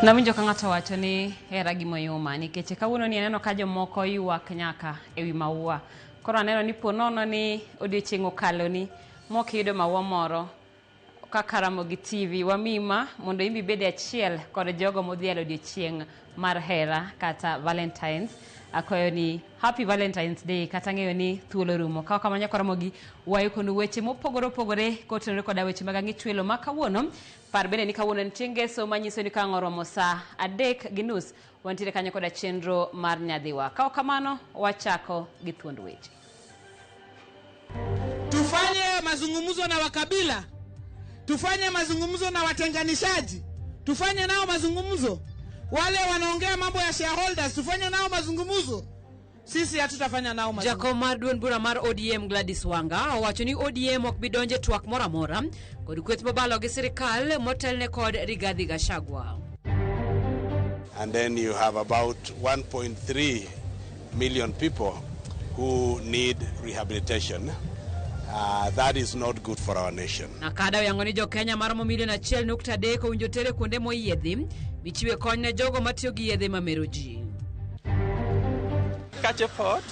Na winjo ka ng'ato wacho ni hera gima yoma nikech kawuono ni aneno ka jomoko ywak nyaka ewi maua. Koro aneno ni ponono ni odiochieng' okalo ni mok yudo maua moro ka Karamogi TV wamima mondo imbi bede achiel kod jogo modhial odiochieng' mar hera kata Valentines. Akoyo ni Happy Valentine's Day kata ng'eyo ni thuolo rumo. Kawa kamanya Karamogi wayo konu weche mopogore kotenore koda weche mag ang'e chwelo ma kawuono. Par bende ni kawuono nitie ngeso manyiso ni kang'o romo saa 3:30 wantiere kanyo koda chenro mar nyadhiwa. Kawa kamano wachako gi thuond weche. Tufanye mazungumzo na wakabila, tufanye mazungumzo na watenganishaji, tufanye nao mazungumzo. Wale wanaongea mambo ya shareholders, tufanye nao mazungumzo. Sisi hatutafanya nao mazungumzo. Jakom mar duond bura mar ODM Gladys Wanga owacho ni ODM ok bidonje twak moro amora kod kweth mabalo gi sirikal motelne kod Rigathi Gachagua. And then you have about 1.3 million people who need rehabilitation. That is not good for our nation. Nakada yango ni jo Kenya maromo milion 1.3 owinjo tere kuonde moyiedhi michiwe kony ne jogo matiyo gi yedhe mamero ji. Catch a pot,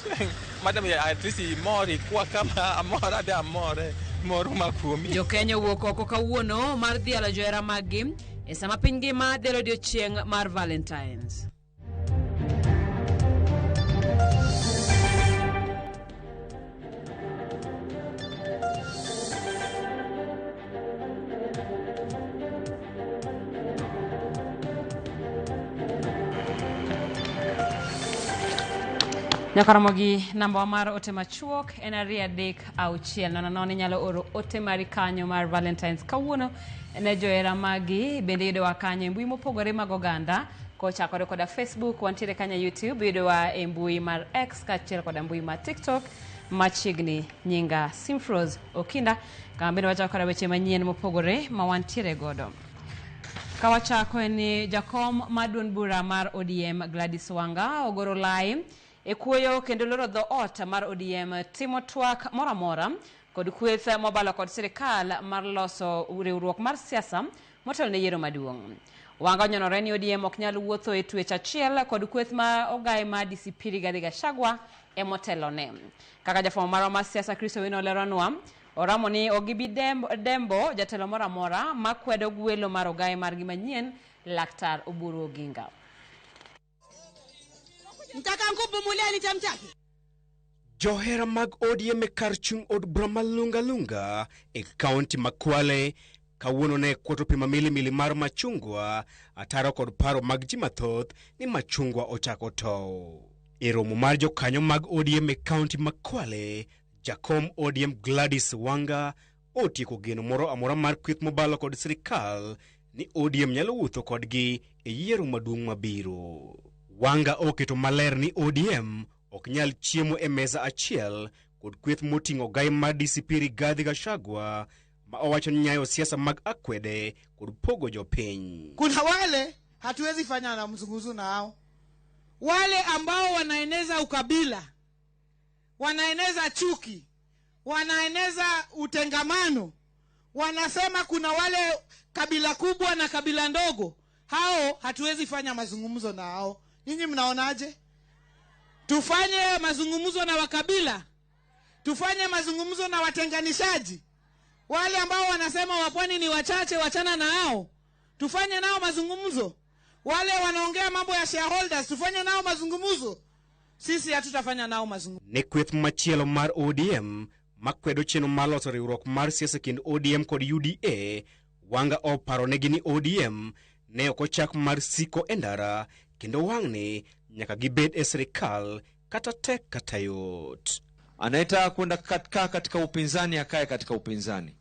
madam at least more kwa kama amora de amore moru makumi. Jo Kenya wuok oko kawuono mar dhialo johera maggi e sama piny ngima dhialo odiochieng' mar Valentines. Nyakaramogi namba mar ote machuok en 236 nono nyalo oro ote mari kanyo mar Valentines kawuono ne johera magi bende yudowa kanyo e mbui mopogore mag oganda kochakore koda Facebook wantiere kanyo YouTube yudowa e mbui mar X kaachiel koda mbui mar TikTok machiegni nyinga Simfros Okinda kama bende wachako koda weche manyien mopogore ma wantiere godo. Kawachako ni jakom mar duond bura mar ODM Gladys Wanga ogoro lai e kuoyo kendo loro dho ot mar ODM timo twak moramora kod kweth mobalo kod sirikal mar loso riwruok mar siasa motel ne yiero maduong'. Wanga nyonore ni ODM ok nyal wuotho e twech achiel kod kweth ma ogai ma DCP Rigathi Gachagua e motelo ne. Kaka jafwambo marwa mar siasa Chris Owino leronwa, oramo ni ogibi dembo jatelo moramora makwedo gwelo mar ogai margi manyien Laktar Oburu Oginga. Johera mag ODM e kar chung od Brahma Lunga e kaunti Makwale kawuono ne kwoto pima mili mar machungwa ataro kod paro mag ji mathoth ni machungwa ochako tow. E romo mar jokanyo mag ODM e kaunti Makwale, jakom ODM Gladys Wanga otieko geno moro amora mar kweth mobalo kod sirikal ni ODM nyalo wuotho kodgi e yiero maduong' mabiro. Wanga oketo maler ni ODM ok nyal chiemo e meza achiel kod kweth moting'o gai mar DCP Rigathi Gachagua ma owacho ni nyayo siasa mag akwede kod pogo jopiny. Kuna wale hatuwezi fanya na mzunguzu na hao. Wale ambao wanaeneza ukabila, wanaeneza chuki, wanaeneza utengamano, wanasema kuna wale kabila kubwa na kabila ndogo, hao hatuwezi fanya mazungumzo na hao. Ninyi mnaonaje? Tufanye mazungumzo na wakabila, tufanye mazungumzo na watenganishaji, wale ambao wanasema wapwani ni wachache wachana na hao, tufanye nao mazungumzo. Wale wanaongea mambo ya shareholders, tufanye nao mazungumzo. Sisi hatutafanya nao mazungumzo. Ne kweth machielo mar ODM makwedo cheno maloso riwruok mar siasa kind ODM kod UDA, Wanga oparo negi ni ODM ne okochak mar siko endara kendo wang'ni nyaka gibed e sirikal kata tek kata yot. Anaita kwenda katika upinzani akae katika upinzani.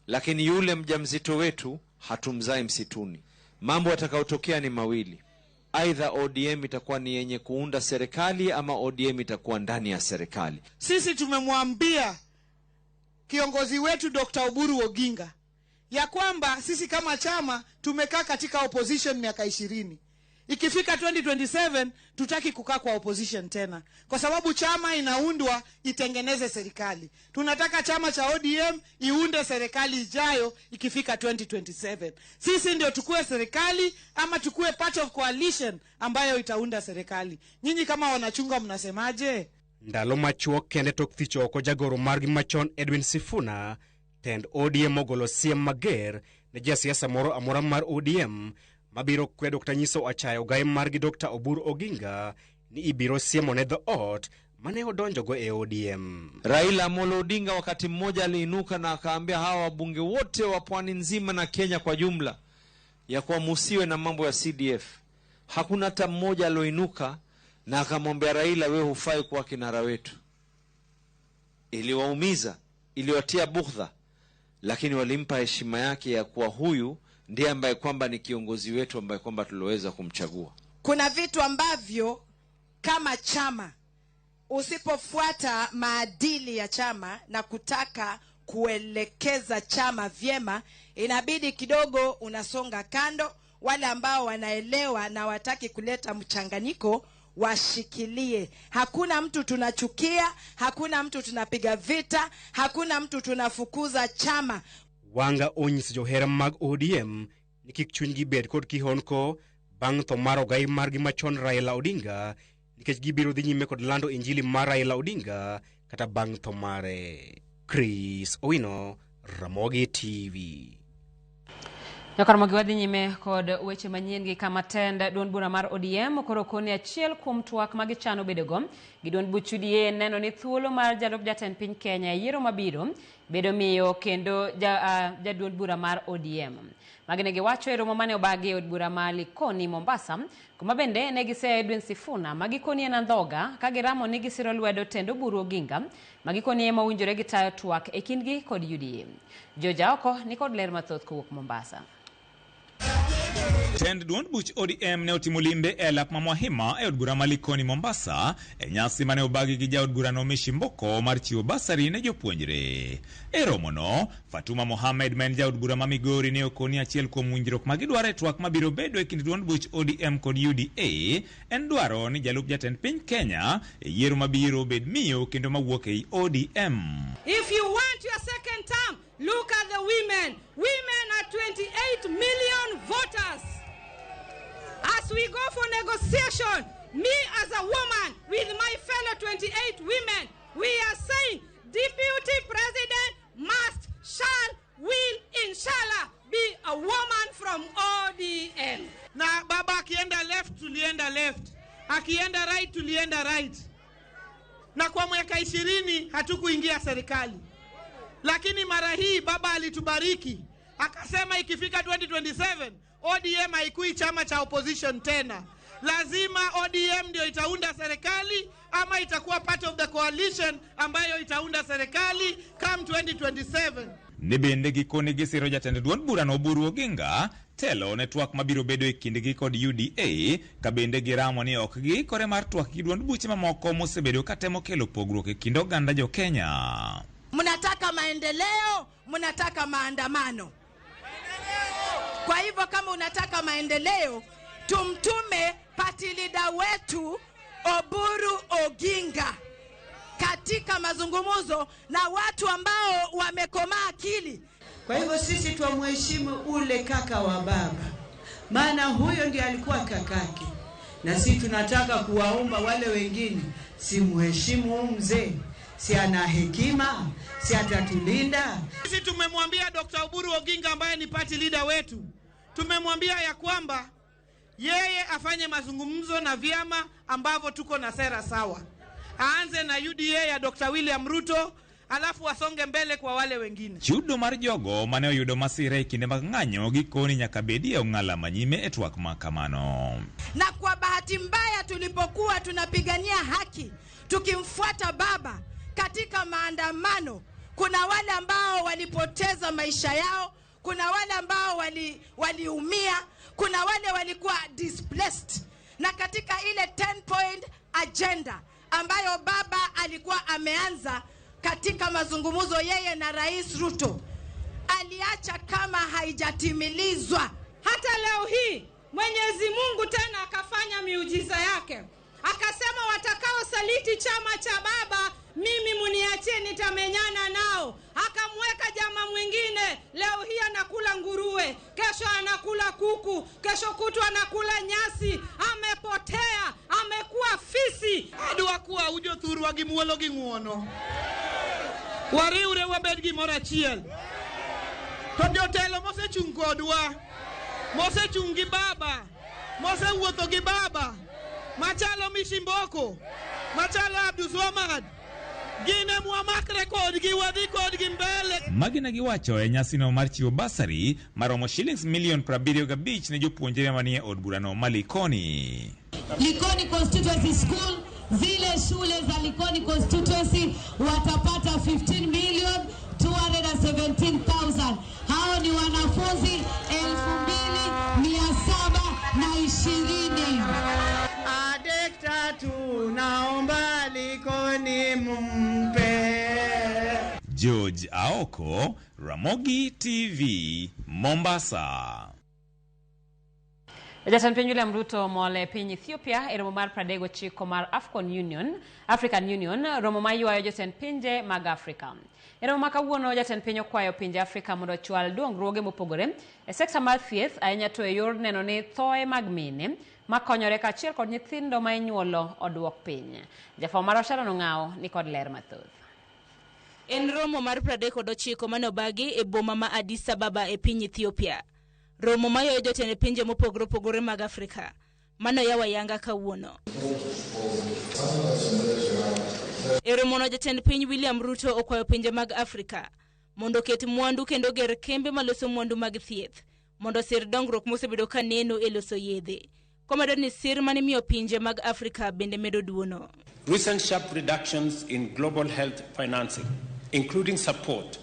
Lakini yule mjamzito wetu hatumzai msituni. Mambo yatakayotokea ni mawili. Aidha ODM itakuwa ni yenye kuunda serikali ama ODM itakuwa ndani ya serikali. Sisi tumemwambia kiongozi wetu Dr. Oburu Oginga ya kwamba sisi kama chama tumekaa katika opposition miaka 20. ikifika 2027 tutaki kukaa kwa opposition tena, kwa sababu chama inaundwa itengeneze serikali. Tunataka chama cha ODM iunde serikali ijayo ikifika 2027. Sisi ndio tukue serikali ama tukue part of coalition ambayo itaunda serikali. Nyinyi kama wanachunga mnasemaje? Ndalo machuok kende tok thicho oko jagoro margi machon Edwin Sifuna tend ODM ogolo siem mager ne jasiasa moro amora mar ODM mabiro kwedo kata nyiso achayo gaye margi Dr. Oburu Oginga ni ibiro siemo ne the ot mane odonjogo e ODM. Raila Amolo Odinga wakati mmoja aliinuka na akaambia hawa wabunge wote wa pwani nzima na Kenya kwa jumla ya kuwa musiwe na mambo ya CDF. Hakuna hata mmoja alioinuka na akamwambia Raila, wewe hufai kuwa kinara wetu. Iliwaumiza, iliwatia bugdha, lakini walimpa heshima yake ya kuwa huyu ndiye ambaye kwamba ni kiongozi wetu ambaye kwamba tuliweza kumchagua. Kuna vitu ambavyo kama chama usipofuata maadili ya chama na kutaka kuelekeza chama vyema, inabidi kidogo unasonga kando. Wale ambao wanaelewa na wataki kuleta mchanganyiko washikilie. Hakuna mtu tunachukia, hakuna mtu tunapiga vita, hakuna mtu tunafukuza chama. Wanga onyis johera mag ODM ni kik chunygi bed kod kihonko bang' tho mar ogai margi machon Raila Odinga nikech gibiro dhi nyime kod lando injili mar Raila Odinga kata bang' tho mare. Chris Owino, Ramogi TV. Nyakaramogi wadhi nyime kod weche manyien gi kama tend duond bura mar ODM koro koni achiel kuom twak magichano bedego gi duond buch UDA neno ni thuolo mar jalup jatend piny Kenya yiero mabiro bedo miyo kendo jaduond bura mar ODM. Magine giwacho e romo mane obagi od bura ma Likoni Mombasa, kuma bende ne gisea Edwin Sifuna magikoni e Nandhoga ka giramo ni gisiro lwedo tend Oburu Oginga magikoni ema owinjore gi tayo twak e kindgi kod UDA. Joja oko ni kod ler mathoth kowuok Mombasa. Tend duond buch ODM ne otimo limbe e lap ma Mwahima e od bura ma Likoni Mombasa e nyasi mane obagi gi jaod bura no Mishi Mboko mar chiwo basari ne jopuonjre. E romono, Fatuma Mohamed men jaod bura ma Migori ne okoni achiel kuom winjruok magidwaro e twak mabiro bedo e kind duond buch ODM kod UDA en dwaro ni jalup jatend piny Kenya e yiero mabiro bed miyo kendo mawuok e ODM. If you want your second term, look at the women. Women are 28 million voters. As we go for negotiation, me as a woman with my fellow 28 women, we are saying Deputy President must, shall, will, inshallah, be a woman from ODM. Na baba akienda left tulienda left, akienda right tulienda right. Na kwa mwaka 20 hatukuingia serikali. Lakini mara hii baba alitubariki, akasema ikifika 2027 ODM haikui chama cha opposition tena. Lazima ODM ndio itaunda serikali ama itakuwa part of the coalition ambayo itaunda serikali come 2027. Ne bende gikoni gisiro jatend duond bura no Oburu Oginga telo ne twak mabiro bedo e kindgi kod UDA ka bende giramo ni ok giikore mar twak gi duond buche mamoko mosebedo katemo kelo pogruok e kind oganda jo Kenya. Mnataka maendeleo, mnataka maandamano. Kwa hivyo kama unataka maendeleo, tumtume party leader wetu Oburu Oginga katika mazungumzo na watu ambao wamekomaa akili. Kwa hivyo sisi tuamheshimu ule kaka wa baba, maana huyo ndiye alikuwa kakake, na sisi tunataka kuwaomba wale wengine, si muheshimu mzee, si ana hekima, si atatulinda. Sisi tumemwambia Dr. Oburu Oginga ambaye ni party leader wetu, tumemwambia ya kwamba yeye afanye mazungumzo na vyama ambavyo tuko na sera sawa. Aanze na UDA ya Dr. William Ruto, alafu asonge mbele kwa wale wengine. Chudo mar jogo mane oyudo masira e kinde mag ng'anyo gikoni nyaka bedie ong'ala manyime e twak makamano. Na kwa bahati mbaya tulipokuwa tunapigania haki, tukimfuata baba katika maandamano, kuna wale ambao walipoteza maisha yao, kuna wale ambao waliumia, kuna wale walikuwa displaced. Na katika ile 10-point agenda ambayo baba alikuwa ameanza katika mazungumzo yeye na Rais Ruto, aliacha kama haijatimilizwa. Hata leo hii Mwenyezi Mungu tena akafanya miujiza yake. Akasema watakao saliti chama cha baba, mimi muniachie, nitamenyana nao. Akamweka jamaa mwingine, leo hii anakula nguruwe, kesho anakula kuku, kesho kutwa anakula nyasi. Amepotea, amekuwa fisi. Adwa kuwa ujo thuru wa gimuolo ging'uono. Wariure wabed gimoro achiel. To jotelo mosechung' kodwa, mosechung' gi baba, mosewuotho gi baba, machalo Mishimboko, machalo Abdulswamad, gine mwamakre kodgi wadhi kodgi mbele. Magina giwacho e nyasino mar chiwo basari maromo shillings milion 75 ne jopuonjre manie od burano ma Likoni. Likoni Constituency School, zile shule za Likoni Constituency watapata 15,217,000. Hao ni wanafunzi 2,720. Adekta tunaomba Likoni mumpe. George Aoko, Ramogi TV, Mombasa. Jatend piny William Ruto mole piny Ethiopia e romo mar 39 mar African Union, romo mayuayo jotend pinje mag Afrika. E romo ma kawuono jatend piny okwayo pinje Afrika mondo ochwal dongruoge mopogore e sekta mar thieth, ahinya to e yor neno ni thoe mag mine makonyore kaachiel kod nyithindo ma inyuolo oduok piny. Jafwambo mar Sharon Ong'ao ni kod ler mathoth. En romo mar 39 mane obagi e boma ma Addis Ababa e piny Ethiopia. Romo mayo jotend pinje mopogore mag Afrika mano yawa yanga kawuono. E romo no jatend piny William Ruto okwayo pinje mag Afrika mondo ket mwandu kendo ger kembe maloso mwandu mag thieth mondo sir dongruok mosebedo ka neno e loso yedhe. Komedo ni sir mane miyo pinje mag Afrika bende medo duono. Recent sharp reductions in global health financing, including support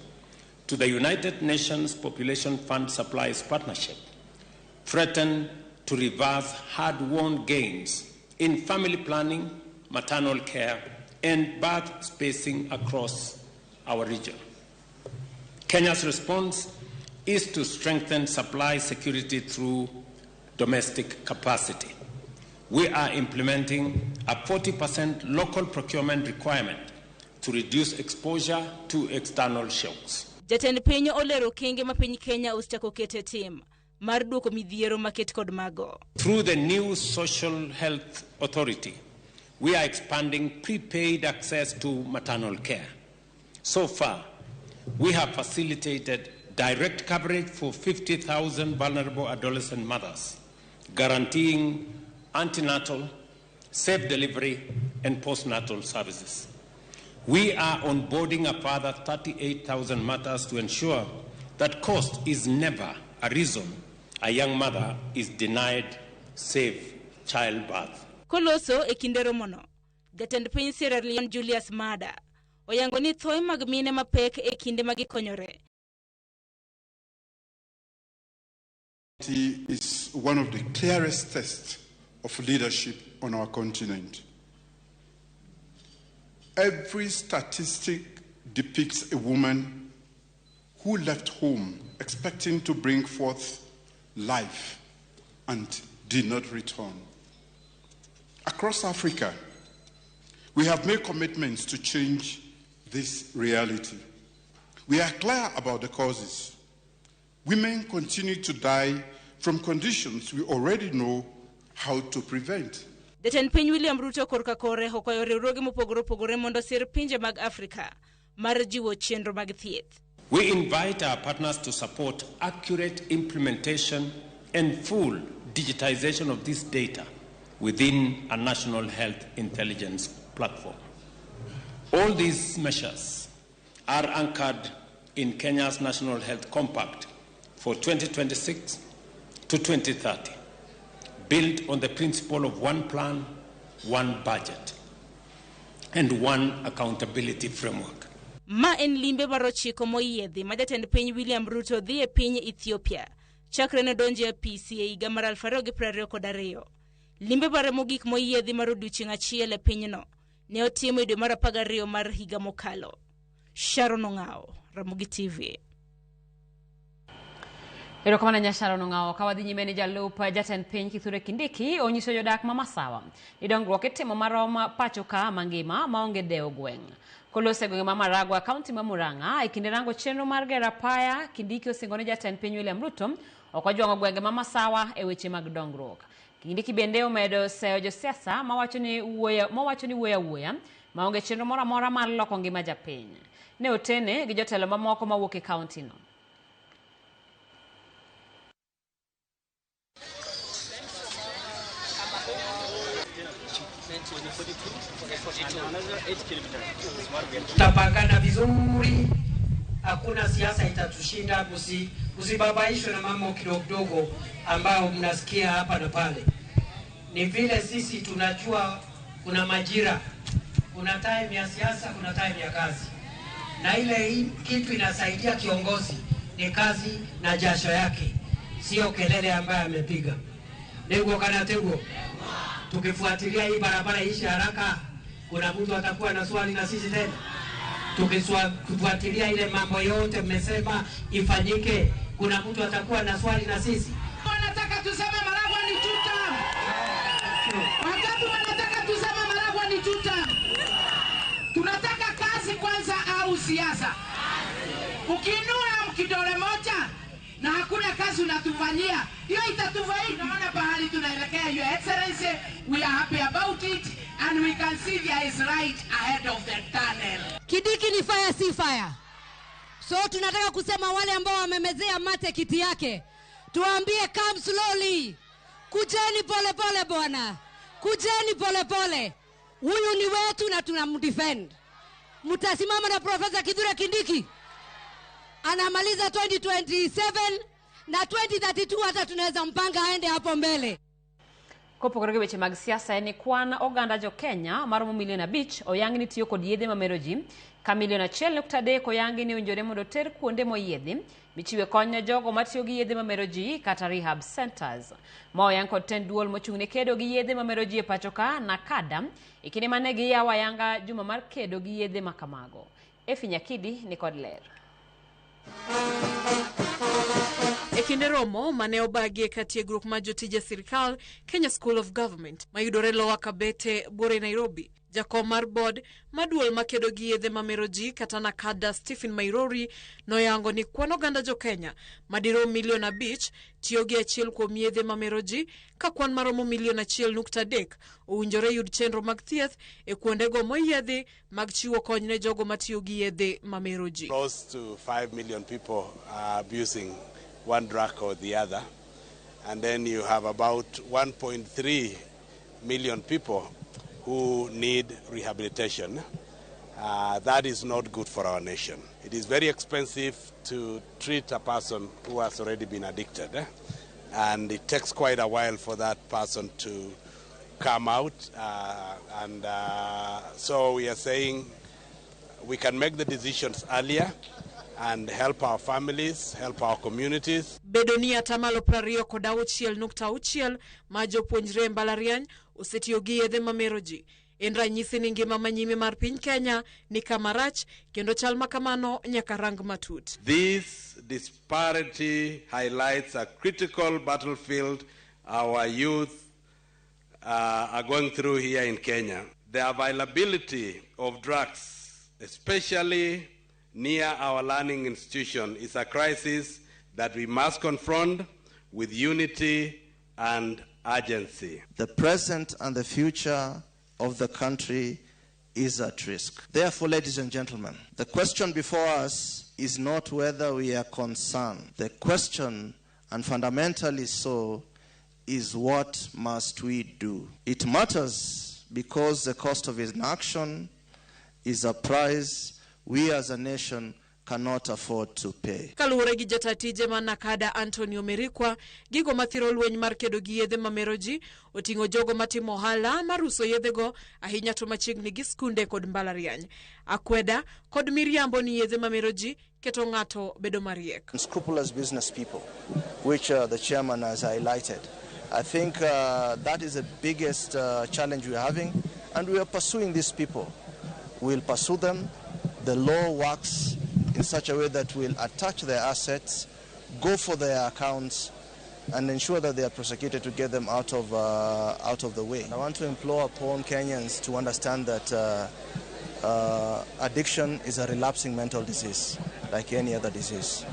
to the United Nations Population Fund Supplies Partnership, threaten to reverse hard-won gains in family planning, maternal care, and birth spacing across our region. Kenya's response is to strengthen supply security through domestic capacity. We are implementing a 40% local procurement requirement to reduce exposure to external shocks. Jatend piny olero kenge ma piny Kenya ostako kete tim mar duoko midhiero maket kod mago. Through the new Social Health Authority, we are expanding prepaid access to maternal care. So far, we have facilitated direct coverage for 50,000 vulnerable adolescent mothers, guaranteeing antenatal, safe delivery, and postnatal services. We are onboarding a further 38,000 mothers to ensure that cost is never a reason a young mother is denied safe childbirth. Koloso e kinde romono, jatend piny Sierra Leone Julius Maada oyango ni thoe mag mine mapek e kinde magikonyore. It is one of the clearest tests of leadership on our continent. Every statistic depicts a woman who left home expecting to bring forth life and did not return. Across Africa, we have made commitments to change this reality. We are clear about the causes. Women continue to die from conditions we already know how to prevent. Jatend piny William Ruto korka kore okwayo riwruoge mopogore mondo sir pinje mag Afrika mar jiwo chenro mag thieth. We invite our partners to support accurate implementation and full digitization of this data within a national health intelligence platform. All these measures are anchored in Kenya's National Health Compact for 2026 to 2030, built on the principle of one plan, one budget, and one accountability framework. Ma en limbe marochiko moyiedhi ma jatend piny William Ruto dhi e piny Ethiopia chakre ne donje e PCA higa mar 2022. Limbe mare mogik moyiedhi mar odiechieng' achiel e pinyno ne otimo e dwe mar 12 mar higa mokalo. Sharon Ong'ao, Ramogi TV. Erokamana Nyashara Nong'ao kawadhi nyime ni jalup jatend piny Kithure Kindiki onyiso jodak ma Masawa ni dongruok itimo marom pacho ka mangima maonge dewo gweng'. Kolose gwenge ma Maragwa kaunti ma Murang'a e kinde rango chenro mar gero apaya, Kindiki osingo ne jatend piny William Ruto ok ojwang'o gwenge ma Masawa e weche mag dongruok. Kindiki bende omedo seyo josiasa mawacho ni wuoya wuoya maonge chenro moro amora mar loko ngima japiny. Ne otene gi jotelo mamoko mawuok e kaunti no. Tutapangana vizuri, hakuna siasa itatushinda. Usibabaishwe na mambo kidogo ambayo mnasikia hapa na pale. Ni vile sisi tunajua kuna majira, kuna time ya siasa, kuna time ya kazi, na ile kitu inasaidia kiongozi ni kazi na jasho yake, sio kelele ambayo amepiga. Ndio kana tego tukifuatilia hii barabara ishi haraka, kuna mtu atakuwa na swali na sisi tena. Tukifuatilia ile mambo yote mmesema ifanyike, kuna mtu atakuwa na swali na sisi. Wanataka tuseme Maragwa ni tuta. Wakati wanataka tuseme Maragwa ni tuta. Tunataka kazi kwanza au siasa? Ukiinua kidole moja na hakuna kazi unatufanyia, hiyo itatufai. Naona bahali tunaelekea, Your Excellency, we are happy about it and we can see there is light ahead of the tunnel. Kindiki ni fire si fire. So tunataka kusema wale ambao wamemezea mate kiti yake, tuambie come slowly. Kujeni pole pole bwana. Kujeni pole pole. Huyu ni wetu na tunamdefend. Mtasimama na Profesa Kithure Kindiki. Anamaliza 2027 na 2032 hata tunaweza mpanga aende hapo mbele. Kopogore weche mag siasa ni kwan oganda jo Kenya maromo milion 5 oyangi ni tiyo kod yedhe mameroji ka milion 1.3 oyangi ni winjore mondo ter kuonde moyiedhi michiwe kony ne jogo matiyo gi yedhe mameroji kata rehab centers. Ma oyang kod tend duol mochung'ne kedo gi yedhe mameroji e pacho ka na kada ikine mane gi yawa yanga juma mar kedo gi yedhe makamago. Efi Nyakidi ni kod ler. Ekinde romo mane obagie katie grup ma jotije sirikal Kenya School of Government mayudore Lower Kabete Bore Nairobi. Jakom mar board maduol makedo gi yedhe mameroji kata nakada Stephen Mairori noyango ni kwan oganda jo Kenya madiro milion 5 tiyo gi achiel kuom yedhe mameroji ka kwan maromo milion 1.3 owinjore yud chenro mag thieth e kuondego moyiedhi mag chiwo kony ne jogo matiyo gi yedhe mameroji. Close to 5 million people are abusing one drug or the other, and then you have about 1.3 million people who need rehabilitation. That is not good for our nation. It is very expensive to treat a person who has already been addicted, and it takes quite a while for that person to come out. So we are saying we can make the decisions earlier and help our families, help our communities. Bedonia tamalo 26.6 ma jopuonjre mbalariany osetiyo gi yedhe mameroji. En ranyisi ni ngima manyime mar piny Kenya ni kamarach kendo chal makamano nyaka rang matut. This disparity highlights a critical battlefield our youth are going through here in Kenya. The availability of drugs, especially near our learning institution, is a crisis that we must confront with unity and urgency. The present and the future of the country is at risk. Therefore, ladies and gentlemen, the question before us is not whether we are concerned. The question, and fundamentally so, is what must we do? It matters because the cost of inaction is a price we as a nation cannot afford to pay. Kaluwore gi jatatije manakada Antonio Merikwa, gigo mathiro lweny mar kedo gi yedhe mameroji oting'o jogo matimo ohala mar uso yedhego ahinya to machiegni gi skunde kod mbalariany. Akweda kod miriambo ni yedhe mameroji keto ng'ato bedo mariek. Unscrupulous business people, which the chairman has highlighted. I think that is the biggest challenge we are having, and we are pursuing these people. We'll pursue them. The law works in such a way that will attach their assets go for their accounts and ensure that they are prosecuted to get them out of the way. I want to implore upon Kenyans to understand that addiction is a relapsing mental disease, like any other disease.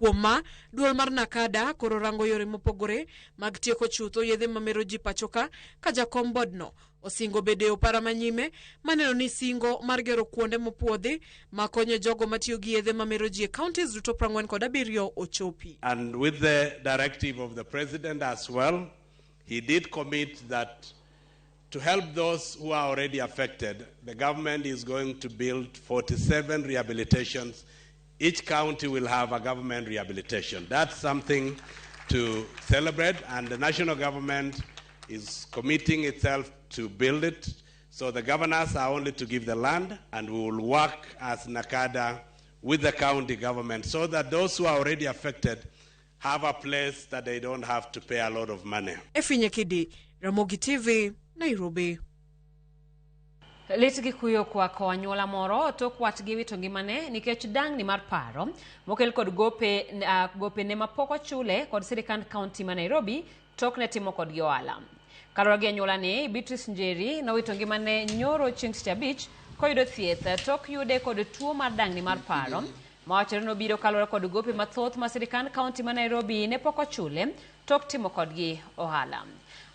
Kuoma, duol mar Nakada koro rango yore mopogore mag tieko chutho yedhe mamero ji pachoka ka jakom bodno osingo bede opara manyime maneno ni singo mar gero kuonde mopuodhi makonyo jogo matiyo gi yedhe mamero ji e counties duto 47 ochopi. And with the directive of the president as well, he did commit that to help those who are already affected, the government is going to build 47 rehabilitations. Each county will have a government rehabilitation. That's something to celebrate, and the national government is committing itself to build it. So the governors are only to give the land, and we will work as Nakada with the county government so that those who are already affected have a place that they don't have to pay a lot of money. Efinye Kidi, Ramogi TV, Nairobi. Lit Gikuyu kwako anyuola moro tok watgi wito ngimane nikech dang'ni mar paro mokel kod gope ne mapok ochule kod sirikand kaunti ma Nairobi tok ne timo kod ohala. Kaluwore gi anyuola ni, Beatrice Njeri nowito ngimane nyoro chieng' Tich Abich koyudo thieth tok yude kod tuo mar dang'ni mar paro mawachore nobiro kaluwore kod gope mathoth ma sirikand kaunti ma Nairobi ne pok ochule tok timo kodgi ohala.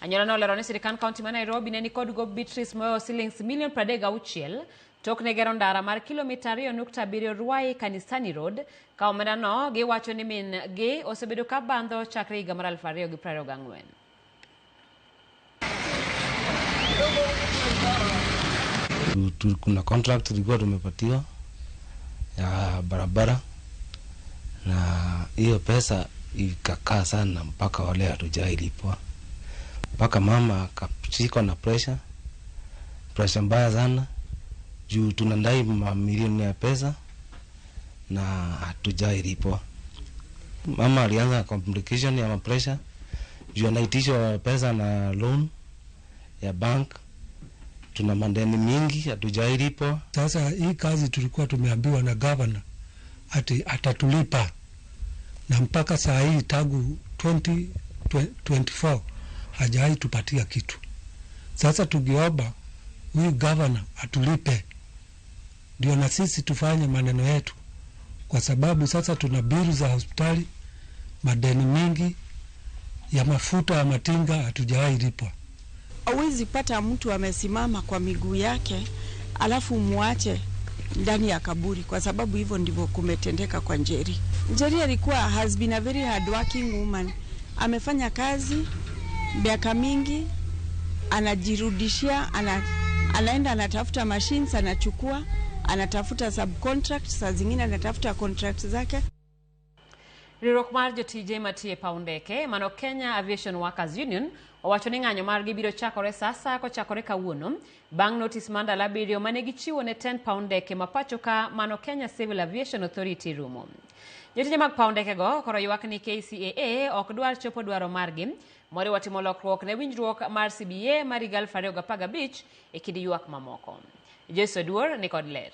Anyuola no olero ni sirikand kaunti ma Nairobi ne ni kod go Beatrice moyo shillings $136,000 tok ne gero ndara mar kilomita 2.7 Ruai Kanisani Road. Ka omenda no giwacho ni min gi osebedo ka bandho chakre higa mar 2024. Kuna contract tulikuwa tumepatiwa ya barabara na hiyo pesa ikakaa sana mpaka wale hatujailipwa. Mpaka mama akashikwa na pressure mbaya sana juu tunadai mamilioni ya pesa na hatujailipwa. Mama alianza complication ya pressure juu anaitishwa pesa na loan ya bank. Tuna madeni mingi hatujailipwa. Sasa hii kazi tulikuwa tumeambiwa na governor ati atatulipa, na mpaka saa hii tangu 2024 hajai tupatia kitu. Sasa tugiomba huyu governor atulipe ndio na sisi tufanye maneno yetu, kwa sababu sasa tuna bill za hospitali, madeni mingi ya mafuta ya matinga hatujawahi lipwa. Hawezi pata mtu amesimama kwa miguu yake alafu muache ndani ya kaburi, kwa sababu hivyo ndivyo kumetendeka kwa Njeri. Njeri alikuwa has been a very hard working woman. Amefanya kazi miaka mingi, anajirudishia, anaenda anatafuta machines, anachukua, anatafuta subcontract, saa zingine anatafuta contract zake. Riwruok mar jotije matie paundeke mano Kenya Aviation Workers Union owacho ni ng'anyo margi biro chakore sasa kochakore kawuono bang' notice mandala 7 mane gichiwo ne 10 paundeke mapachoka mano Kenya Civil Aviation Authority rumo. Jotije mag paundeke go koro ywak ni KCAA ok dwar chopo dwaro margi moriwo timo lokruok ne winjruok mar CBA mar 2015 e kind ywak mamoko. Jesu Duor ni kod ler.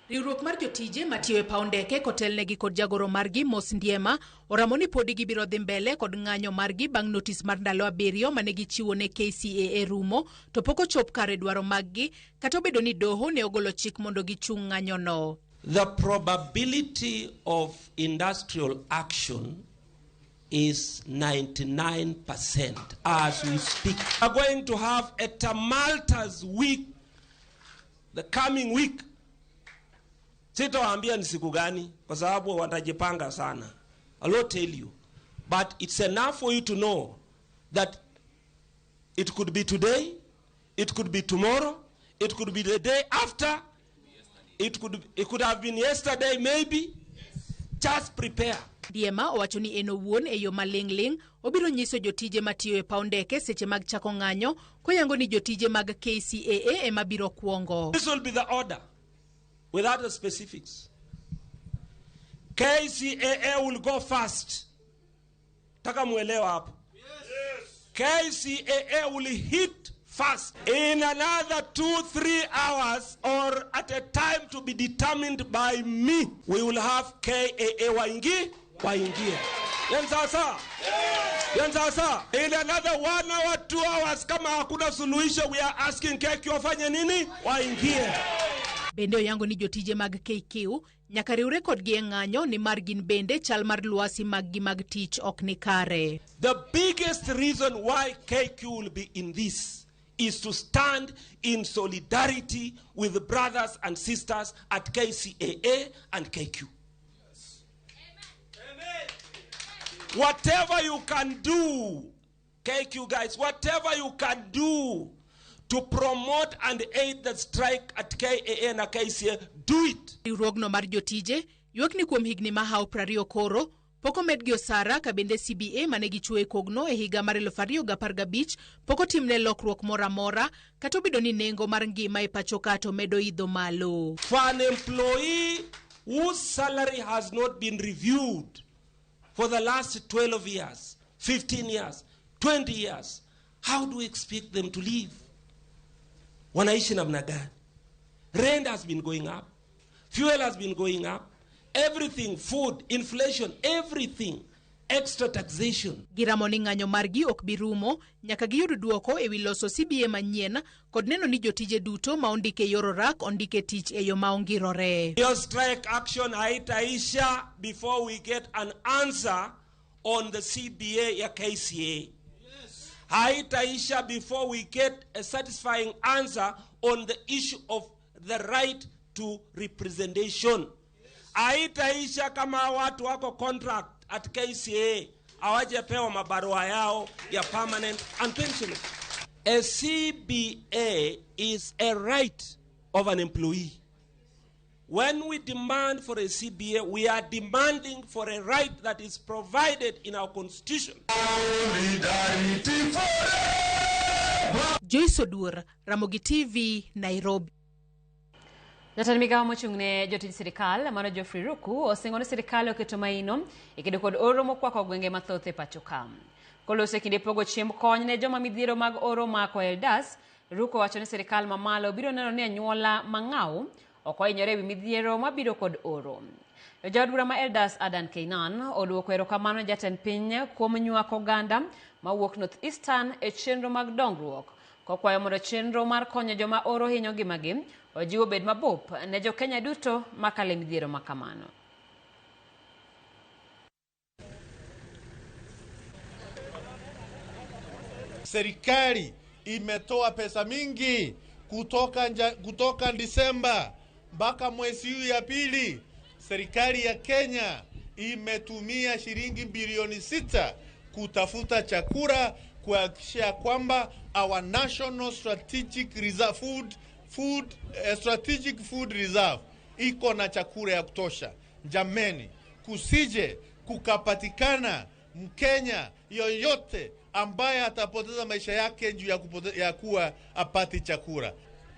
Riwruok mar jotije matiyo e paundeke kotelnegi kod jagoro margi Mos Ndiema oramo ni podi gibiro dhi mbele kod ng'anyo margi bang' notice mar ndalo 7 mane gichiwo ne KCAA rumo to pok ochop kare dwaro maggi kata obedo ni doho ne ogolo chik mondo gichung' ng'anyo no. The probability of industrial action is 99% as we speak. We are going to have a tumultuous week the coming week. Sitawaambia ni siku gani kwa sababu watajipanga sana. I will tell you. But it's enough for you to know that it could be today, it could be tomorrow, it could be the day after, it could have been yesterday maybe. Just prepare. Ndiema owacho ni eno wuon e yo maling'ling obiro nyiso jotije matiyo e paundeke seche mag chako ng'anyo koyango ni jotije mag KCAA ema biro kuongo. This will be the order without the specifics. KCAA will go first. Taka muelewa hapo. KCAA will hit first. In another 2-3 hours or at a time to be determined by me, we will have KAA Waingi waingie. Yan sasa. In another 1 hour, 2 hours, kama hakuna suluhisho, we are asking KQ wafanye nini? Waingie. Bende yango ni jotije mag KQ nyaka riwre kodgi ng'anyo ni mar gin bende chal mar lwasi mag tich ok ni kare. The biggest reason why KQ will be in this is to stand in solidarity with the brothers and sisters at KCAA and KQ. Yes. Amen. Whatever you can do, KQ guys, whatever you can do to promote and aid the strike at KAA and KCA, do it. Riwruogno mar jotije ywak ni kuom higni ma haw 20 koro poko medgi osara ka bende CBA mane gichwe kogno e higa mar 2015 poko timne lokruok mora kata obedo ni nengo mar ngima e pacho kato medo idho malo. For an employee whose salary has not been reviewed for the last 12 years, 15 years, 20 years, how do we expect them to live? Wanaishi namna gani? Rent has been going up. Fuel has been going up. Everything, food, inflation, everything. Extra taxation. Giramoni ng'anyo margi ok birumo nyaka giyud duoko e wi loso CBA manyien kod neno ni jotije duto ma ondike yororak ondike tich e yo ma ongirore. Your strike action haitaisha before we get an answer on the CBA ya KCA. Yes. Haitaisha before we get a satisfying answer on the issue of the right to representation. Haitaisha kama watu wako contract at KCA hawajapewa mabarua yao ya permanent and pensionable. A CBA is a right of an employee. When we demand for a CBA, we are demanding for a right that is provided in our constitution. Joyce Odur, Ramogi TV, Nairobi. Jatend migawo mochung'ne jotij sirikal mano Geoffrey Ruku osingone sirikal oketo maino ekedo kod oro mokwako gwenge mathoth e pacho ka. Koloso e kinde pogo chiemb kony ne joma midhiero mag oro mako Eldas, Ruku wacho ni sirikal mamalo biro neno ni anyuola mang'aw ok ohinyore wi midhiero mabiro kod oro. Jaod bura ma Eldas Adan Keynan oduoko erokamano jatend piny kuom nywako oganda mawuok North Eastern e chenro mag dongruok kokwayo mondo chenro mar konyo joma oro hinyo ngimagi ojiwo bed mabup ne jo Kenya duto makale midhiero makamano. Serikali imetoa pesa mingi kutoka Disemba mpaka mwezi huu ya pili. Serikali ya Kenya imetumia shilingi bilioni 6 kutafuta chakula kuhakikisha kwamba our national strategic reserve strategic food reserve iko na chakula ya kutosha. Jameni, kusije kukapatikana Mkenya yoyote ambaye atapoteza maisha yake juu ya kuwa apati chakula.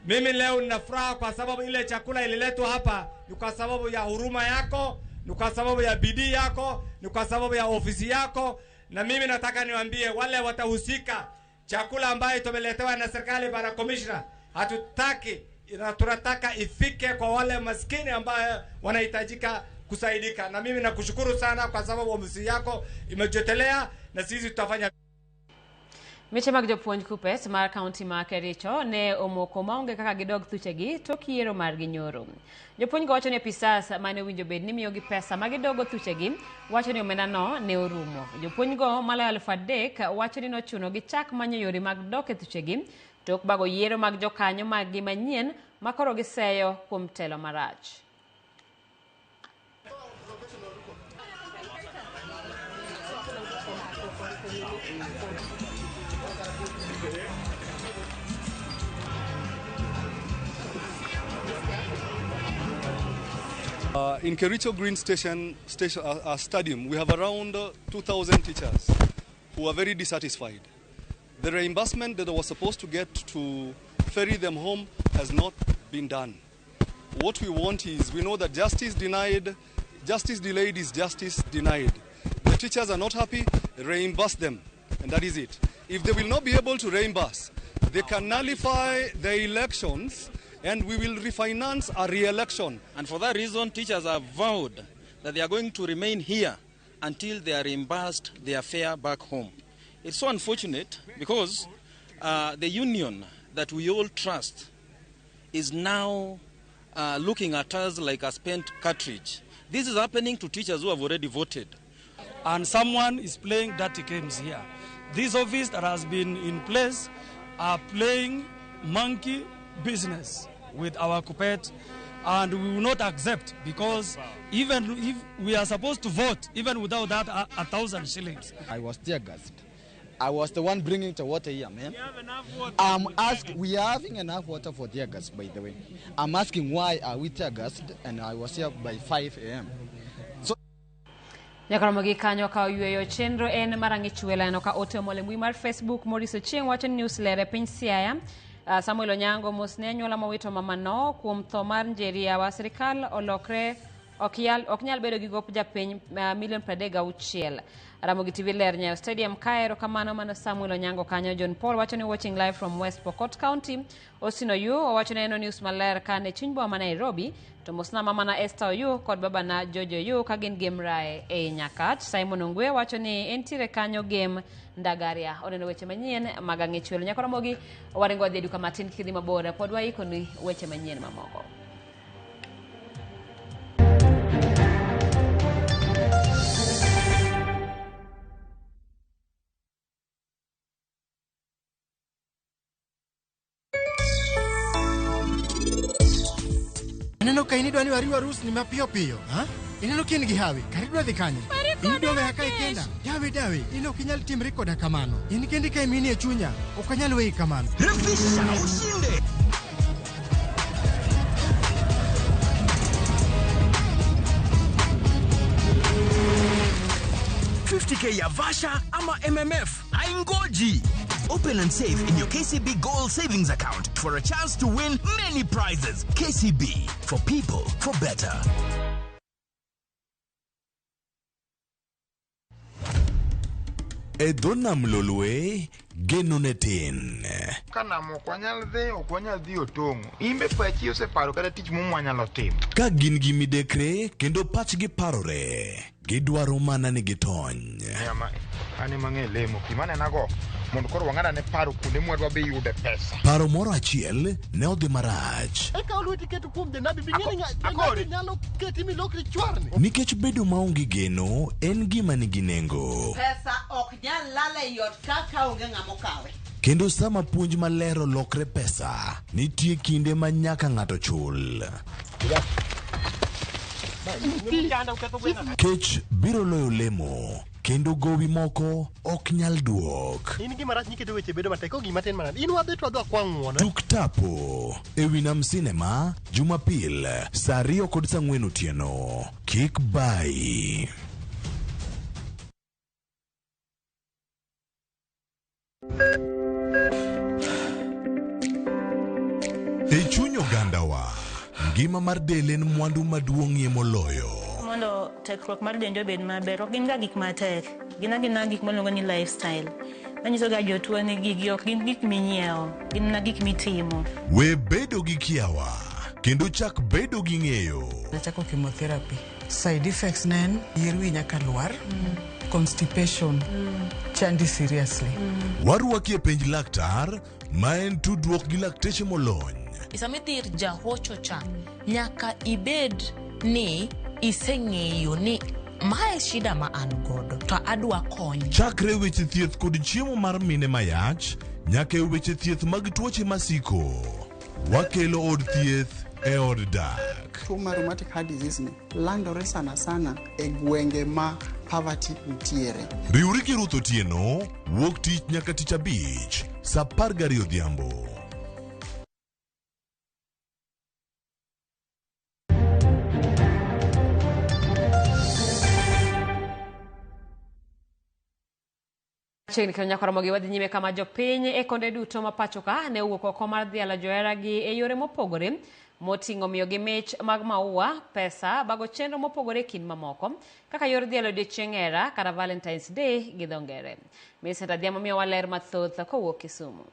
Mimi leo nina furaha kwa sababu ile chakula ililetwa hapa ni kwa sababu ya huruma yako, ni kwa sababu ya bidii yako, ni kwa sababu ya ofisi yako. Na mimi nataka niwaambie wale watahusika, chakula ambayo tumeletewa na serikali para commissioner hatutaki, tunataka ifike kwa wale maskini ambao wanahitajika kusaidika. Na mimi nakushukuru sana kwa sababu ofisi yako imejotelea na sisi tutafanya. Miche mag jopuonj Kupet mar kaunti ma Kericho ne omoko maonge kaka gidog thuchegi tok yiero margi nyoro. Jopuonj go wacho ni apisas mane winjo bed ni miyogi pesa magidogo thuchegi wacho ni omenda no ne orumo. Jopuonj go maloyo 3,000 wacho ni nochuno gi chak manyo yore mag dok e thuchegi tok bago yiero mag jokanyo maggi manyien makoro giseyo kuom telo marach. In Kericho Green Stadium, we have around 2,000 teachers who are very dissatisfied. The reimbursement that was supposed to get to ferry them home has not been done. What we want is, we know that justice delayed is justice denied. The teachers are not happy, reimburse them, and that is it. If they will not be able to reimburse, they can nullify the elections and we will refinance a re-election. And for that reason, teachers have vowed that they are going to remain here until they are reimbursed their fare back home. It's so unfortunate because the union that we all trust is now looking at us like a spent cartridge. This is happening to teachers who have already voted. And someone is playing dirty games here. This office that has been in place are playing monkey business with our Kuppet, and we will not accept, because even if we are supposed to vote, even without that 1,000 shillings. I was tear gassed. I was the one bringing the water here, man. We are having enough water for tear gas, by the way. I'm asking why are we tear gassed, and I was here by 5 a.m. Nyakaramogi kanyo ka yueyo chenro en marangi chuela no ka ote mole mbui mar Facebook Moriso Chieng wacho newsletter piny Siaya. Samuel Onyango mosne nyola mawito mama no kuom tho mar Njeria wa sirikal olokre ok nyal bedo gi gop japiny $36,000,000. Ramogi TV ler Nyayo Stadium Kaero kamano mano Samuel Onyango kanyo. John Paul wacho ni watching live from West Pokot County. Osino yu wacho ni eno news maler kane chuny boma Nairobi. To mosna mama na Esther yu kod baba na Jojo yu kagin game rae e Nyakach. Simon Ongwe wacho ni entire kanyo game Ndagaria. Oneno weche manyien magangi chuelo. Nyakaramogi waringo dhi duka matin kidhi mabora pod waiko ni weche manyien mamoko. Ineno ka inidwa ni wariwa rus ni mapiyo piyo, ha? Ineno kien gi hawi, karidwa dhi kanye. Inidwa we haka ikenda. Dawe, ino kinyal timri koda kamano. In kendi ka imini e chunya, okanyal wei kamano. Refisha ushinde. $50K ya Vasha ama MMF. Haingoji. Open and save in your KCB Gold Savings account for a chance to win many prizes. KCB, for people, for better. Edona mlolwe genonetin. Kana mokwanyal dhi otongo. Imbe pachi oseparo kada tich mwanyalo timo. Ka gin gi midekre kendo pachgi parore. Gidwaro mana ni gitony. Ane mang'e lemo kimane nago mondo koro wang'ada ne paro kuonde mwadwa be yude pesa. Paro moro achiel ne odhi marach. Eka olweti keto kuom denabi bing'eni nyalo keti milokri chwarni. Nikech bedo maonge geno en gima nigi nengo. Pesa ok nyal lala e yot kaka onge ng'amo kawe. Kendo sama puonj malero lokre pesa, nitie kinde ma nyaka ng'ato chul. Kech biro loyo lemo, kendo gowi moko ok nyal duok. In gima rach niketo weche bedo matek, ok gima tin mana. In wabet wadwa kwang'uona. Tuk tapo e Winam Cinema Jumapil saa 2 kod saa 4 otieno. Kik bai. E chuny ogandawa, ngima mar del en mwandu maduong'ie moloyo. Mondo tekruok mar dende obed maber, ok gin ga gik matek. Gin gik miluongo ni lifestyle. Manyiso ga jotuo ni gigi ok gin gik minyiewo, gin gik mitimo. We bedo gi kiawa, kendo chak bedo gi ng'eyo. Nachako chemotherapy. Side effects nen, yier wi nyaka lwar, constipation, chandi seriously. Warwaki e penj laktar, ma en tudruok gi lakteche molony. Isamidhir jahocho cha, nyaka ibed ni iseng'eyo ni mae shida ma an godo, to adwa kony. Chakre weche thieth kod chiemo mar mine mayach, nyaka e weche thieth mag tuoche masiko. Wakelo od thieth e od dak. Tuo mar rheumatic heart disease ni landore sana e gwenge ma poverty nitiere. Riwri gi Ruth Otieno, wuok tich nyaka tich abich, saa 12 odhiambo. Chiegni kendo Nyakaramogi wadhi nyime kama jopiny e konde duto ma pacho ka ne owuok oko mar dhialo joheragi e yore mopogore moting'o miyo gi mich mag maua, pesa, bago chenro mopogore kind mamoko kaka yor dhialo odiechieng' hera kata Valentine's Day gi dho ngere. Millicent Adhiambo miyo waler mathoth kowuok Kisumu.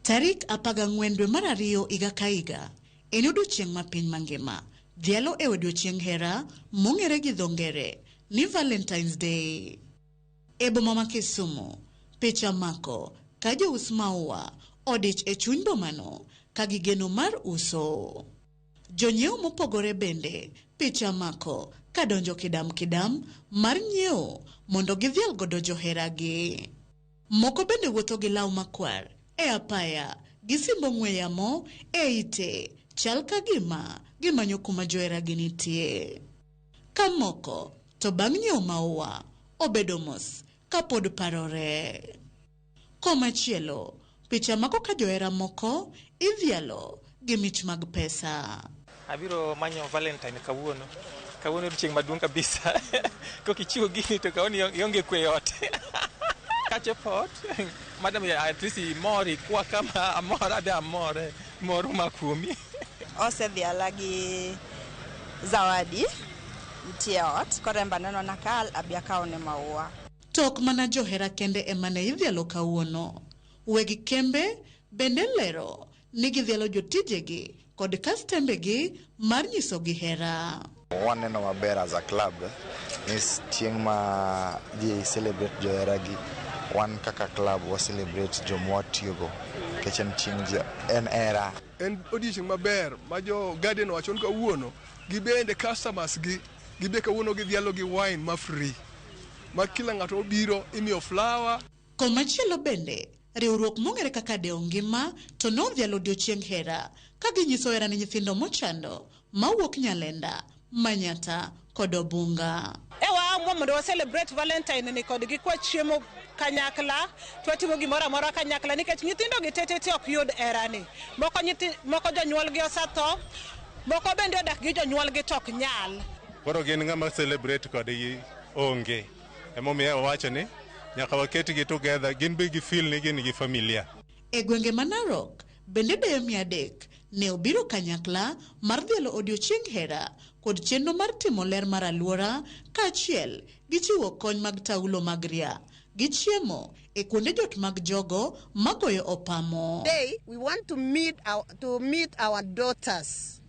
Tarik 14 dwe mar 2 higa ka higa en odiechieng' ma piny mangima dhialo e odiochieng' hera mong'ere gi dho ngere ni Valentine's Day. E boma ma Kisumu, picha mako ka jous maua odich e chuny bomano ka gigeno mar uso. Jonyiewo mopogore bende picha mako ka donjo kidam mar nyiewo mondo gidhial godo joheragi. Moko bende wuotho gi law makwar e apaya gi simbo ng'we yamo e ite chal ka gimanyo kuma joheragi nitie. Ka moko to bang' nyiewo maua obedo mos ka pod parore. Komachielo, picha mako ka johera moko idhialo gi mich mag pesa. Abiro manyo Valentine kawuono chieng' maduong' kabisa. Kokichiwo gini to kaoni ionge kwe ot. Kachopot, madam at least mori kwa kama amora de amore moru makumi. Osedhiala gi zawadi nitie ot koremba neno nakal abia kaone maua. Tok mana johera kende emane idhialo kawuono. Wegi kembe bende lero ni gidhialo jotijegi kod kastembegi mar nyiso gi hera. Waneno maber as a club is chieng' ma ji celebrate joheragi. Wan kaka club wa celebrate jomwatiyogo kechen chieng' en era. En odiochieng' maber ma jo garden wachon kawuono gibende customers gibe kawuono gidhialo gi wine ma free ma kila ng'ato obiro imiyo flower. Komachielo bende riwruok mong'ere kaka Deo Ngima to nodhialo odiochieng' hera ka ginyiso hera ni nyithindo mochando mawuok Nyalenda, Manyata kod Obunga. Ewa mondo wa celebrate Valentine ni kod gi kwa chiemo kanyakla, twatimo gimoro amora kanyakla nikech nyithindo gi tete ok yud hera ni. Moko jonyuol gi osetho, moko bende odak gi jonyuol gi tok nyal. Koro gin ng'ama celebrate kod gi onge. Emomiyo wacho ni nyaka waketgi together, gin be gi feel ni gin gi familia. E gwenge ma Narok bende Deo 300 ne obiro kanyakla mar dhialo odiochieng' hera kod chenro mar timo ler mar alwora kaachiel gi chiwo kony mag taulo mag ria gi chiemo e kuonde jot mag jogo magoyo opamo. Today we want to meet our daughters.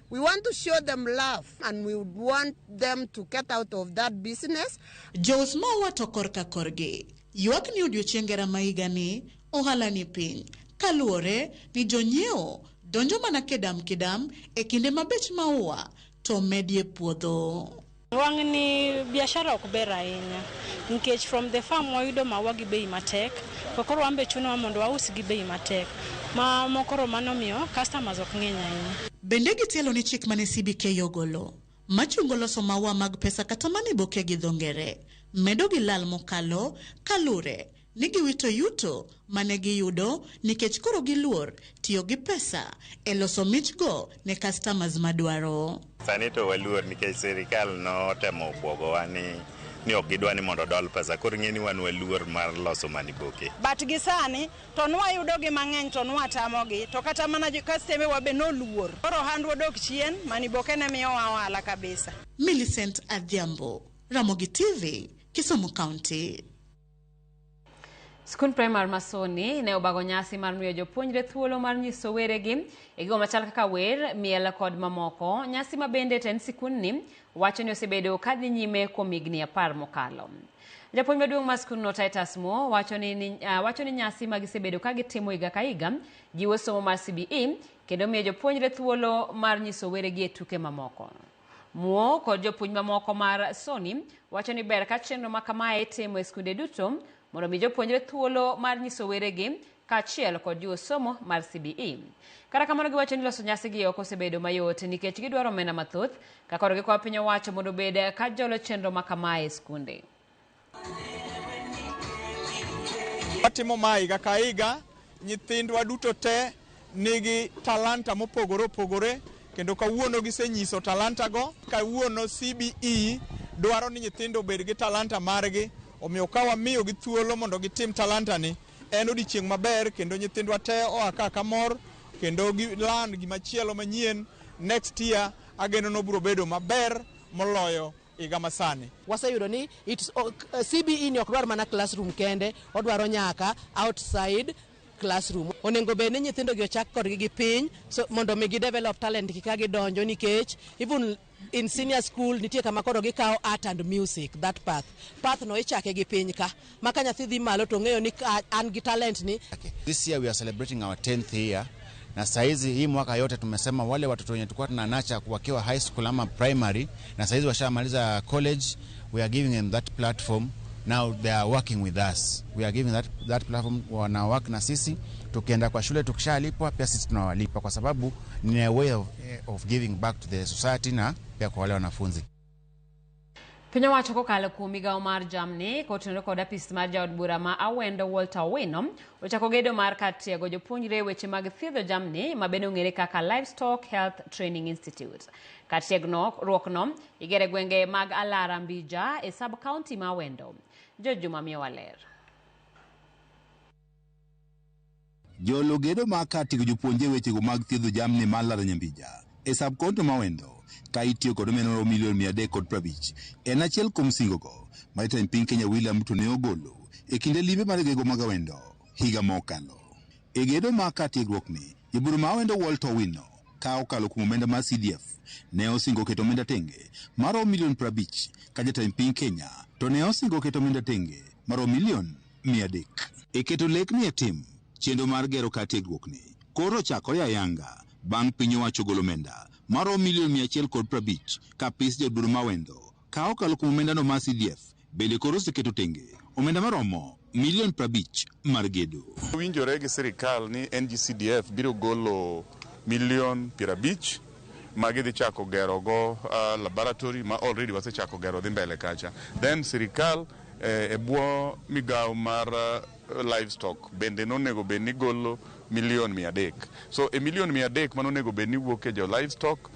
We want to show them love and we want them to get out of that business. Jous maua to korka korgi ywak ni odiochieng' hera ma higa ni ohala ni piny kaluwore ni jonyiewo donjo mana kidam e kinde mabech maua to medie puodho. Wang' ni biashara ok ber ahinya nikech from the farm wayudo maua gi bei matek to koro wambe chuno mondo waus gi bei matek ma mokoro mano miyo customers ok ng'eny ahinya. Bende gitielo ni chik mane CBK ogolo machungo loso maua mag pesa kata mani boke gi dho ngere medo gi lal mokalo kalure ni giwito yuto mane giyudo nikech koro giluor tiyo gi pesa e loso michgo ne customers madwaro. Sani to waluor nikech sirikal no temo buogowa ni ok gidwa ni mondo dol pesa, koro ng'eni wan waluor mar loso mani boke. But gi sani to nwayudo gi mang'eny to nwatamogi to kata mana customer wa be noluor. Koro handwa dok chien mani boke ne miyo wawala kabisa. Millicent Adhiambo, Ramogi TV, Kisumu County. Skund Primar Masoni ne obago nyasi mar miyo jopuonjre thuolo mar nyiso weregi e gigo machal kaka wer, miel kod mamoko. Nyasi ma bende ten sikundni wacho ni osebedo kadhi nyime kuom higni 10 mokalo. Japuonj maduong' mar skundno Titus Mo wacho ni nyasi ma gisebedo ka gitimo higa ka higa jiwo somo mar CBE kendo miyo jopuonjre thuolo mar nyiso weregi e tuke mamoko. Mo kod jopuonj mamoko mar Soni wacho ni ber ka chenro ma kamae timo e skunde duto mondo mi jopuonjre thuolo mar nyiso weregi kaachiel kod jiwo somo mar CBE. Kata kamano giwacho ni loso nyasi gi ok osebedo mayot nikech gidwaro omenda mathoth kakoro gikwayo piny owacho mondo obed ka jolo chenro ma kamae e skunde. Watimo ma higa ka higa, nyithindwa duto te nigi talanta mopogore opogore kendo kawuono gisenyiso talanta go. Kawuono CBE dwaro ni nyithindo obed gi talanta margi, omiyo ka wamiyo gi thuolo mondo gitim talanta ni en odiochieng' maber kendo nyithindwa te oa ka mor kendo giland gimachielo manyien. Next year ageno no biro bedo maber moloyo higa masani. Waseyudo ni CBE ni ok dwar mana classroom kende, odwaro nyaka outside classroom. Onego bed ni nyithindo gi ochak kodgi gi piny so mondo mi gi develop talent kika gidonjo nikech even in senior school nitie kama koro gikawo art and music that path no ichake gi piny ka maka nyathi dhi malo to ng'eyo ni an gi talent ni. This year we are celebrating our 10th year. Na saizi hii mwaka yote tumesema wale watoto wenye tulikuwa tunanacha wakiwa high school ama primary na saizi washamaliza college, we are giving them that platform. Now they are working with us. We are giving that platform, wana work na sisi. Tukienda kwa shule tukishalipwa pia sisi tunawalipa kwa sababu ni a way of giving back to the society na pia kwa wale wanafunzi. Piny owacho kokalo kuom migawo mar jamni kotenore kod apis mar jaod bura ma Awendo Walter Owino ochako gedo mar kar tiego jopuonjre weche mag thiedho jamni ma bende ong'ere kaka Livestock Health Training Institute. Kar tiegruokno igere gwenge mag Alara Mbija e sub county ma Awendo. Juma miyo waler. Jolo gedo ma kar tiego jopuonjre weche mag thiedho jamni ma Alara Nyambija e sub county ma Awendo ka itiyo kod omenda milion 350 en achiel kuom singogo ma jatend piny Kenya William Ruto ne ogolo e kinde limbe mar gego mag Awendo higa mokalo. E gedo ma kar tiegruokni jobura ma Awendo Walter Owino ka okalo kuom omenda mar CDF ne osingo keto omenda tenge mar milion 50 ka jatend piny Kenya to ne osingo keto omenda tenge mar milion 300 e keto lekni e tim chenro mar gero kar tiegruokni koro chakore ayanga bang' piny owacho golo omenda maro milion 150 ka pis jobura ma Awendo ka okalo kuom omenda no mar CDF bende koro oseketo tenge omenda maromo milion 50 mar gedo. Winjore gi sirikal ni NGCDF biro golo milion 50 ma gidhi chako gero go laboratory ma already wasechako gero dhi mbele kacha. Then sirikal e bwo migawo mar livestock bende nonego bed ni golo milion 300. So e milion 300 manonego bed ni wuok e jo livestock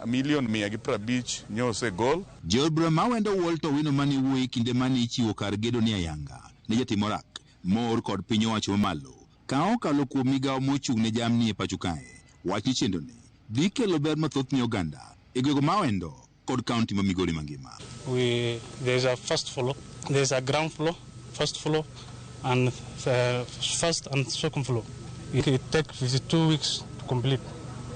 milion 150 nyose gol. Jobra ma Awendo Walter Owino mani wuoyi kinde mani ichiwo kar gedo ni ayanga ne jatimorak mor kod piny owacho mamalo ka okalo kuom migawo mochung' ne jamni e pacho kae wachi chendo ni dhi kelo ber mathoth ne oganda e gwego ma Awendo kod county ma Migori mangima. There's a first floor, there's a ground floor, first floor and first and second floor. It takes 2 weeks to complete.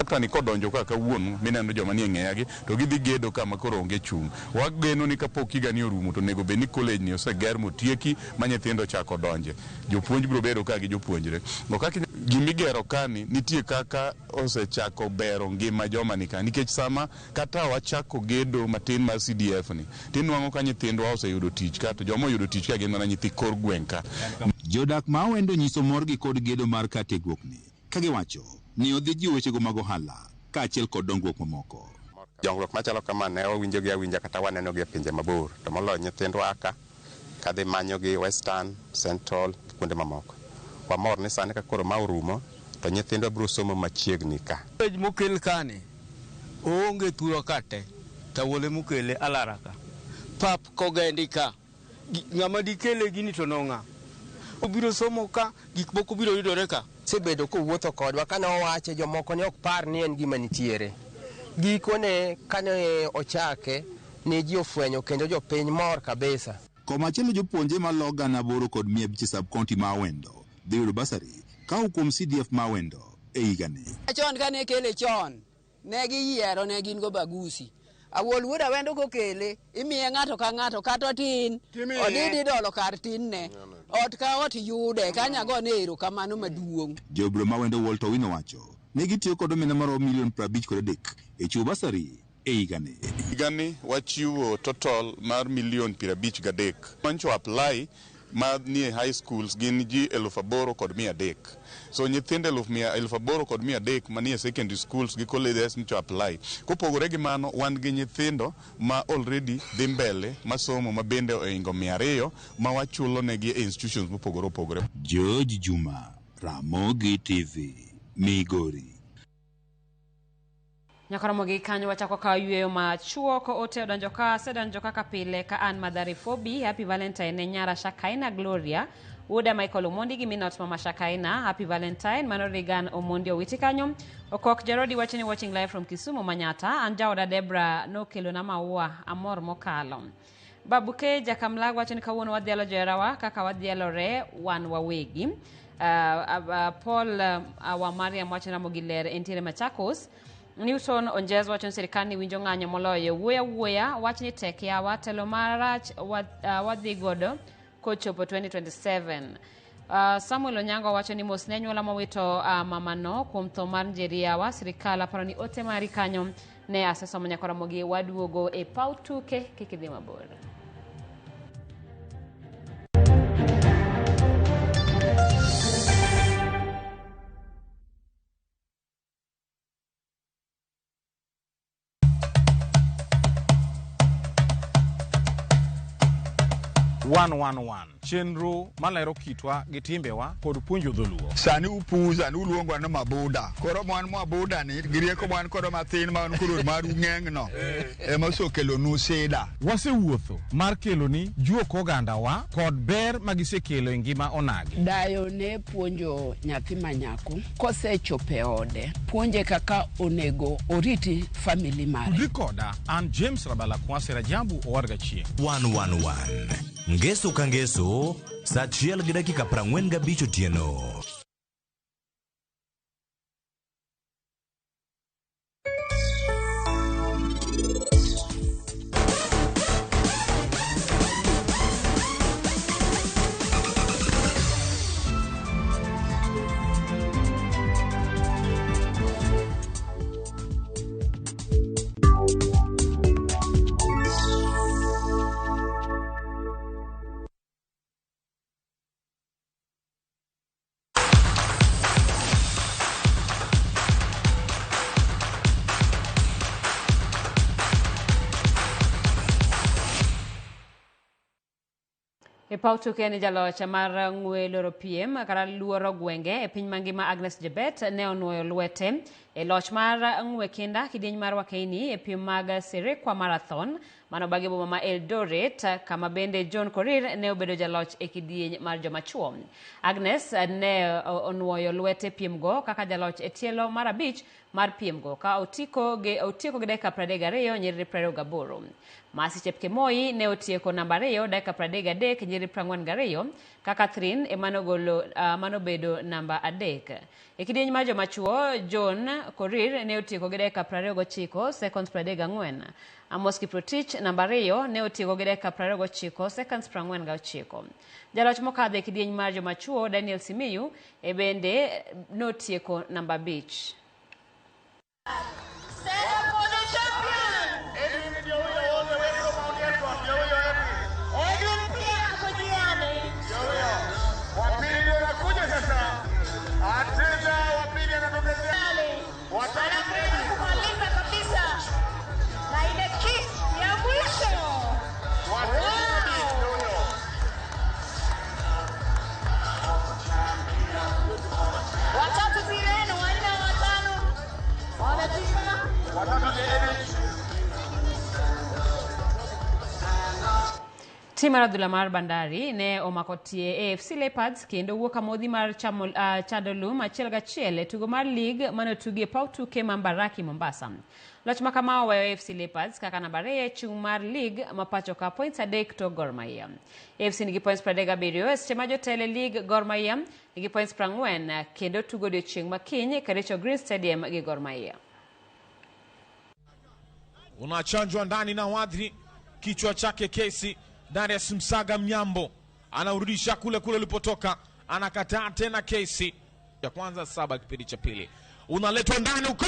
Tani kodonjo kaka wuon mineno joma nie ng'eyagi to gidhi gedo kama koro onge chung'. Wageno ni kapok higa ni orumo to nego bed ni college ni oseger motieki ma nyithindo chako donje. Jopuonj biro bedo ka gi jopuonjre. Go kaka gimigero kani nitie kaka osechako bero ngima joma ni ka nikech sama kata wachako gedo matin mar CDF ni tinwang'o ka nyithindwa oseyudo tich ka to joma oyudo tich ka gin mana nyithi kor gweng' ka. Jodak ma Awendo nyiso morgi kod gedo mar kar tiegruokni ka giwacho ni odhi jiwo wechego mag ohala ka achiel kod dongruok mamoko. Jongruok machalo kama ne wawinjo gi awinja kata waneno gi e pinje mabor to moloyo nyithindwa ka dhi manyo gi Western, Central, kuonde mamoko. Wamor ni sani ka koro ma orumo to nyithindwa biro somo machiegni ka. Mokel kani oonge thuolo kate tawole mokele Alara ka pap kogendi ka ng'ama dikele gini to nong'a obiro somo ka gik moko biro yudore ka. Sebedo kowuotho kodwa kane owache jomoko ne ok par ni en gima nitiere. Gikone kane ochake ne ji ofwenyo kendo jopiny mor kabisa. Komachielo jopuonje ma Logan Aboro kod 500 sub county ma Awendo dhi yudo basari ka kuom CDF ma Awendo e higani. Chon kane kele chon ne giyiero ne gin go bagusi. Awol wuod Awendo kokele imiye ng'ato ka ng'ato kata tin odidi dolo kar tin ne ot ka ot yude kanya go ne ero kamano maduong'. Jobro ma Awendo Walter Owino wacho ne gitiyo kod omenda mar milion 53 e chiwo basari e higani. Higani wachiwo total mar milion 53. Mancho apply ma nie high schools gin ji 8,300. So nyithinde 8,300 manie secondary schools gi colleges mcho apply. Kopogore gi mano wan gi nyithindo ma already dhi mbele masomo ma bende oingo 200 ma wachulo negi e institutions mopogore opogore. George Juma, Ramogi TV, Migori. Nyakoromo gi kanyo wachako ka yueyo machuok ote odonjo ka sedonjo kaka pile ka an Madhari Fobi. Happy Valentine ne nyara Shakaina Gloria Uda Michael Omondi gi minot mama Shakaina. Happy Valentine Manorigan Omondi owiti kanyo. Okok Jarodi watching live from Kisumu Manyata. Anjaoda Debra no kelo na maua amor mokalo. Babuke Jakamlag wacheni kawuono wadhialo jerawa kaka wadhialo re wan wawegi. Paul Wamari wacho na mogiler entiere Machakos. Newton Onjez wacho serikali winjo ng'anyo moloyo wuoya wach ni tek yawa telo marach wadhi godo kochopo 2027. Samuel Onyango wacho ni mos ne nyuola mowito mamano kuom tho mar Njeriawa. Sirikal aparo ni ote mari kanyo ne asesomo nyakora mogi waduogo e paw tuke kik idhi mabor. Chenro malero kitwa gi timbewa kod puonjo dholuo. Sani upuza ni uluongwa na mabuda. Koro mwan mabuda ni girieko mwan koro mathin ma koro maru ng'eng'no. Ema sokelo nu sida. Wasewuotho mar kelo ni juok oganda wa kod ber magisekelo e ngima onagi. Dayo ne puonjo nyathi manyako kosechope ode. Puonje kaka onego oriti family mare. Rikoda an James Rabala Kwase Rajabu owarga chie. 111 Ngeso ka ngeso, saa 1:45 otieno. E pautuke ni jalocha mar ng'we loro piem kara luoro gwenge e piny mangima Agnes Jebet ne onuoyo lwete e loch mar ng'we kinda kidieny mar Wakaini e piem mag Sirikwa Marathon manobagi boma ma Eldoret, kama bende John Korir ne obedo jaloch e kidieny mar jomachuo. Agnes ne onuoyo lwete piem go kaka jaloch e tielo mar 5 mar piem go ka otiko gi dakika 32 nyiriri 28. Masi Chepkemoi ne otieko namba 2 dakika 33 nyiriri 42 ka Catherine emanogolo manobedo namba 3. E kidieny mar jomachuo John Korir ne otieko gi dakika 29 seconds 34. Amos Kiprotich namba 2 ne otieko gi dakika 29 seconds 49. Jaloch mokadho e kidieny mar jomachuo Daniel Simiyu e bende notieko namba 5. Tim mar adhula mar Bandari ne omakotie AFC Leopards kendo wuok amodhi mar Chadolum 1-1 e tugo mar lig manotugi e paw tuke ma Mbaraki Mombasa. Loch ma kama oweyo AFC Leopards kaka namba 2 chung mar lig mapacho ka points 3 to Gor Mahia. AFC nigi points 37 seche ma jotele lig Gor Mahia nigi points 40 kendo tugo odiechieng' makiny Kericho Green Stadium gi Gor Mahia. Unachanjwa ndani na wadhi kichwa chake Kesi. Darius Msaga Mnyambo anaurudisha kule ulipotoka, anakataa tena Kesi. Ya kwanza 7 kipindi cha pili. Unaletwa ndani uko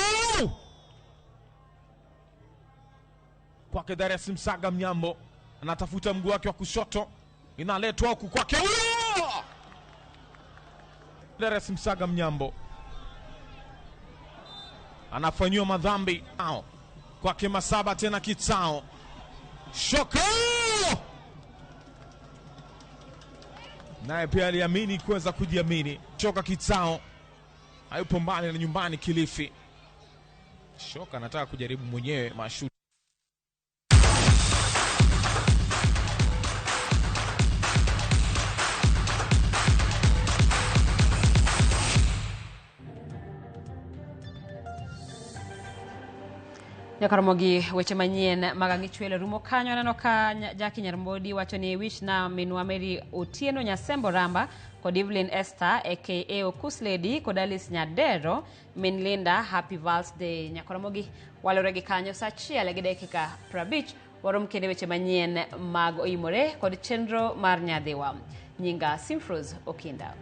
kwake Darius Msaga Mnyambo, anatafuta mguu wake wa kushoto, inaletwa huku kwake Darius Msaga Mnyambo anafanywa madhambi kwake Masaba tena Kitsao Shoko naye pia aliamini kuweza kujiamini. Shoka Kitsao hayupo mbali na nyumbani Kilifi. Shoka anataka kujaribu mwenyewe mashuti. Nyakaramogi weche manyien magangi chwele rumo kanyo nano ka Jackie Nyarmbodi wacho ni wish na minwa Mary Otieno Nyasembo Ramba kod Evelyn Esther aka Okus Lady kod Alice Nyadero min Linda happy birthday nyakoromogi waloregi kanyo saa 1:50 warom kende weche manyien mag oimore kod chenro mar nyadhiwa. Nyinga Simfros Okinda.